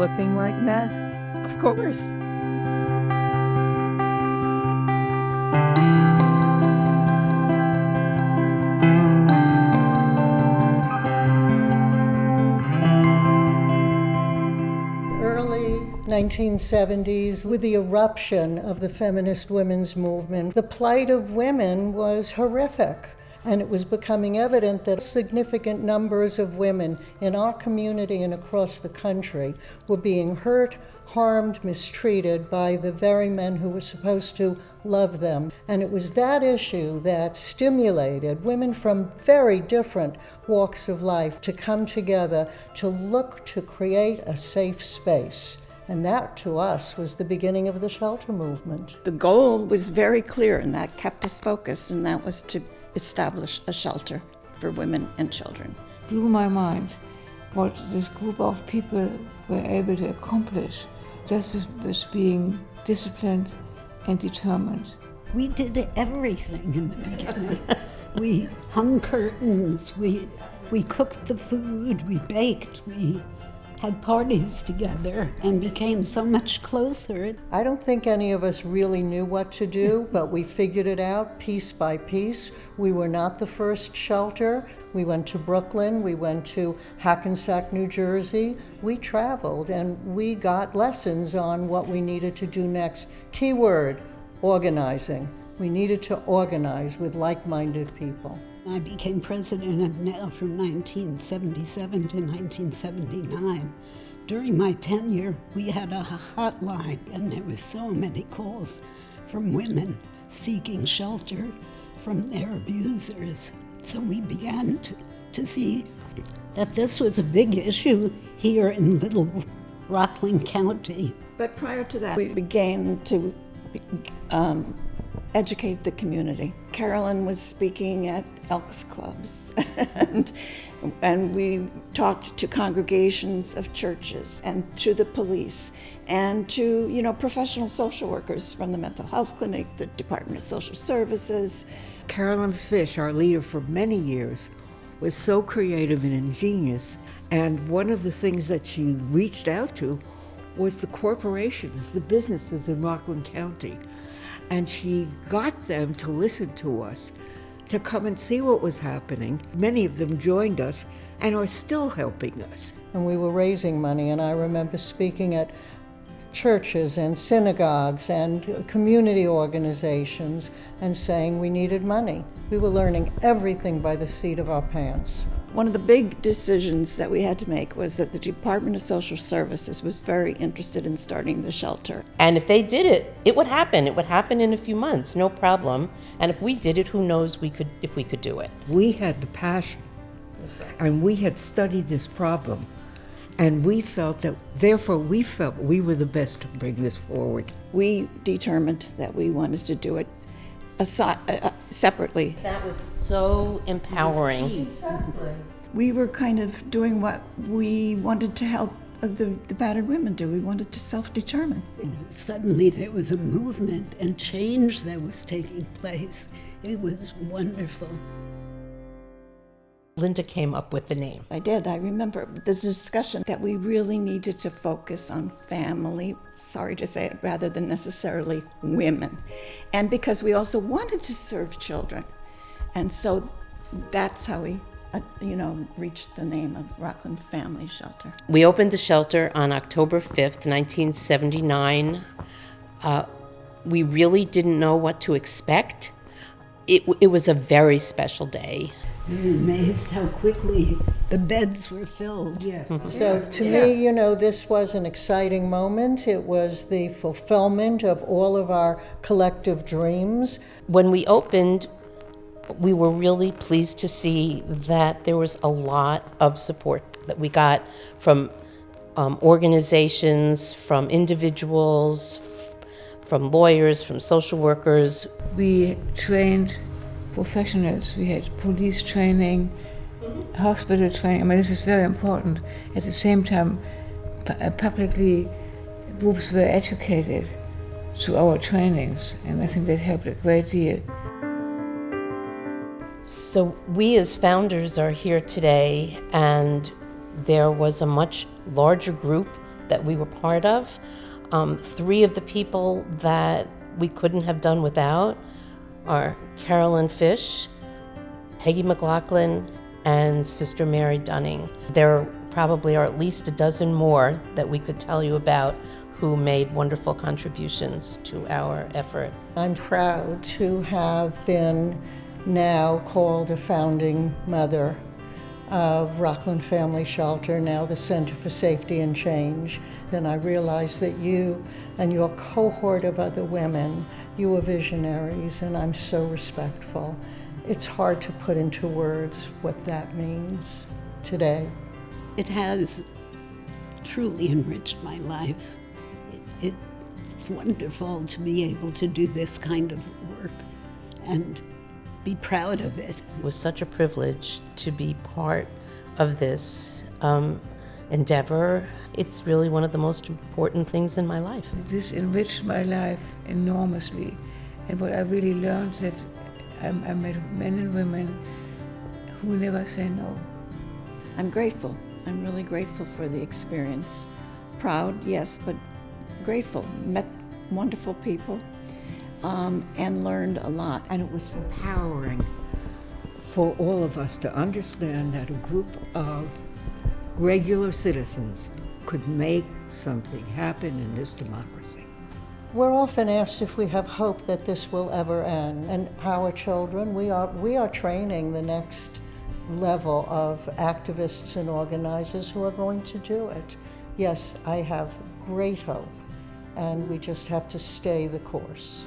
looking like that? Of course. Early 1970s, with the eruption of the feminist women's movement, the plight of women was horrific. And it was becoming evident that significant numbers of women in our community and across the country were being hurt, harmed, mistreated by the very men who were supposed to love them. And it was that issue that stimulated women from very different walks of life to come together to look to create a safe space. And that, to us, was the beginning of the shelter movement. The goal was very clear, and that kept us focused, and that was to establish a shelter for women and children. Blew my mind what this group of people were able to accomplish just with being disciplined and determined. We did everything in the beginning. We hung curtains, we cooked the food, we baked, we had parties together and became so much closer. I don't think any of us really knew what to do, but we figured it out piece by piece. We were not the first shelter. We went to Brooklyn, we went to Hackensack, New Jersey. We traveled and we got lessons on what we needed to do next. Keyword, organizing. We needed to organize with like-minded people. I became president of NEL from 1977 to 1979. During my tenure, we had a hotline, and there were so many calls from women seeking shelter from their abusers. So we began to see that this was a big issue here in little Rockland County. But prior to that, we began to educate the community. Carolyn was speaking at Elks Clubs, and we talked to congregations of churches and to the police and to, professional social workers from the mental health clinic, the Department of Social Services. Carolyn Fish, our leader for many years, was so creative and ingenious, and one of the things that she reached out to was the corporations, the businesses in Rockland County. And she got them to listen to us, to come and see what was happening. Many of them joined us and are still helping us. And we were raising money, and I remember speaking at churches and synagogues and community organizations and saying we needed money. We were learning everything by the seat of our pants. One of the big decisions that we had to make was that the Department of Social Services was very interested in starting the shelter. And if they did it, it would happen. It would happen in a few months, no problem. And if we did it, who knows if we could do it. We had the passion, and we had studied this problem, and we felt we were the best to bring this forward. We determined that we wanted to do it separately. That was so empowering. Exactly. We were kind of doing what we wanted to help the battered women do. We wanted to self-determine. Suddenly there was a movement and change that was taking place. It was wonderful. Linda came up with the name. I did. I remember the discussion that we really needed to focus on family, sorry to say it, rather than necessarily women. And because we also wanted to serve children. And so that's how we, reached the name of Rockland Family Shelter. We opened the shelter on October 5th, 1979. We really didn't know what to expect. It was a very special day. You're amazed how quickly the beds were filled. Yes. So to me, this was an exciting moment. It was the fulfillment of all of our collective dreams. When we opened, we were really pleased to see that there was a lot of support that we got from organizations, from individuals, from lawyers, from social workers. We trained professionals. We had police training, hospital training. This is very important. At the same time, publicly, groups were educated through our trainings, and I think that helped a great deal. So we as founders are here today, and there was a much larger group that we were part of. 3 of the people that we couldn't have done without are Carolyn Fish, Peggy McLaughlin, and Sister Mary Dunning. There probably are at least a dozen more that we could tell you about who made wonderful contributions to our effort. I'm proud to have been now called a founding mother of Rockland Family Shelter, now the Center for Safety and Change. Then I realized that you and your cohort of other women, you are visionaries, and I'm so respectful. It's hard to put into words what that means today. It has truly enriched my life. It's wonderful to be able to do this kind of work and be proud of it. It was such a privilege to be part of this endeavor. It's really one of the most important things in my life. This enriched my life enormously. And what I really learned that I met men and women who never say no. I'm grateful. I'm really grateful for the experience. Proud, yes, but grateful. Met wonderful people and learned a lot. And it was empowering for all of us to understand that a group of regular citizens could make something happen in this democracy. We're often asked if we have hope that this will ever end. And our children, we are training the next level of activists and organizers who are going to do it. Yes, I have great hope, and we just have to stay the course.